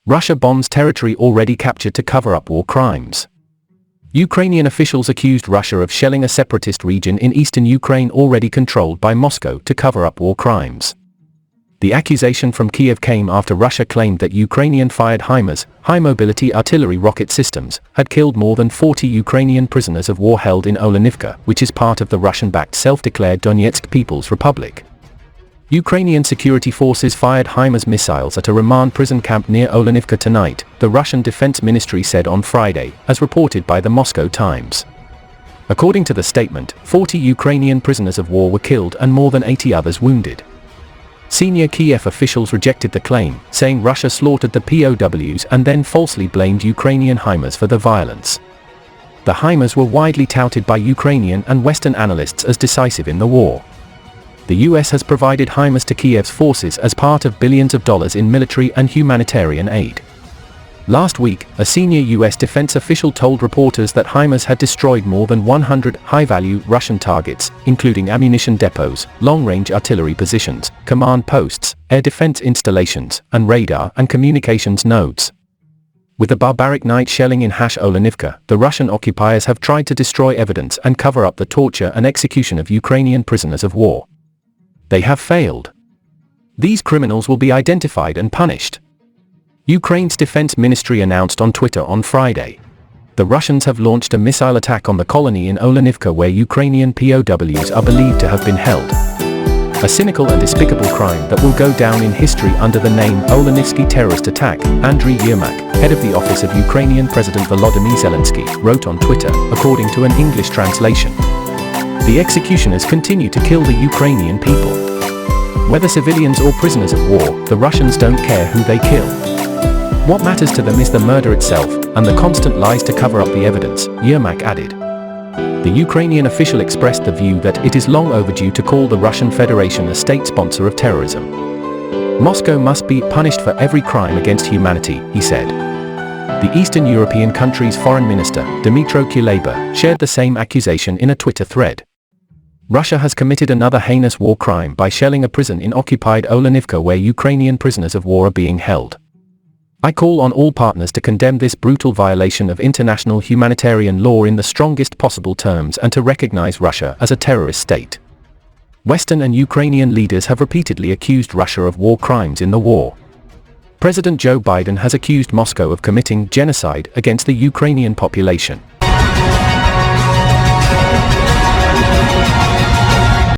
Russia bombs territory already captured to cover up war crimes. Ukrainian officials accused Russia of shelling a separatist region in eastern Ukraine already controlled by Moscow to cover up war crimes. The accusation from Kiev came after Russia claimed that Ukrainian-fired HIMARS, high-mobility artillery rocket systems, had killed more than 40 Ukrainian prisoners of war held in Olenivka, which is part of the Russian-backed self-declared Donetsk People's Republic. Ukrainian security forces fired HIMARS missiles at a remand prison camp near Olenivka tonight, the Russian Defense Ministry said on Friday, as reported by the Moscow Times. According to the statement, 40 Ukrainian prisoners of war were killed and more than 80 others wounded. Senior Kiev officials rejected the claim, saying Russia slaughtered the POWs and then falsely blamed Ukrainian HIMARS for the violence. The HIMARS were widely touted by Ukrainian and Western analysts as decisive in the war. The US has provided HIMARS to Kiev's forces as part of billions of dollars in military and humanitarian aid. Last week, a senior US defense official told reporters that HIMARS had destroyed more than 100 high-value Russian targets, including ammunition depots, long-range artillery positions, command posts, air defense installations, and radar and communications nodes. With the barbaric night shelling in Olenivka, the Russian occupiers have tried to destroy evidence and cover up the torture and execution of Ukrainian prisoners of war. They have failed. These criminals will be identified and punished. Ukraine's defense ministry announced on Twitter on Friday. The Russians have launched a missile attack on the colony in Olenivka where Ukrainian POWs are believed to have been held. A cynical and despicable crime that will go down in history under the name Olenivsky terrorist attack, Andriy Yermak, head of the office of Ukrainian President Volodymyr Zelensky, wrote on Twitter, according to an English translation. The executioners continue to kill the Ukrainian people. Whether civilians or prisoners of war, the Russians don't care who they kill. What matters to them is the murder itself, and the constant lies to cover up the evidence, Yermak added. The Ukrainian official expressed the view that it is long overdue to call the Russian Federation a state sponsor of terrorism. Moscow must be punished for every crime against humanity, he said. The Eastern European country's foreign minister, Dmytro Kuleba, shared the same accusation in a Twitter thread. Russia has committed another heinous war crime by shelling a prison in occupied Olenivka where Ukrainian prisoners of war are being held. I call on all partners to condemn this brutal violation of international humanitarian law in the strongest possible terms and to recognize Russia as a terrorist state. Western and Ukrainian leaders have repeatedly accused Russia of war crimes in the war. President Joe Biden has accused Moscow of committing genocide against the Ukrainian population.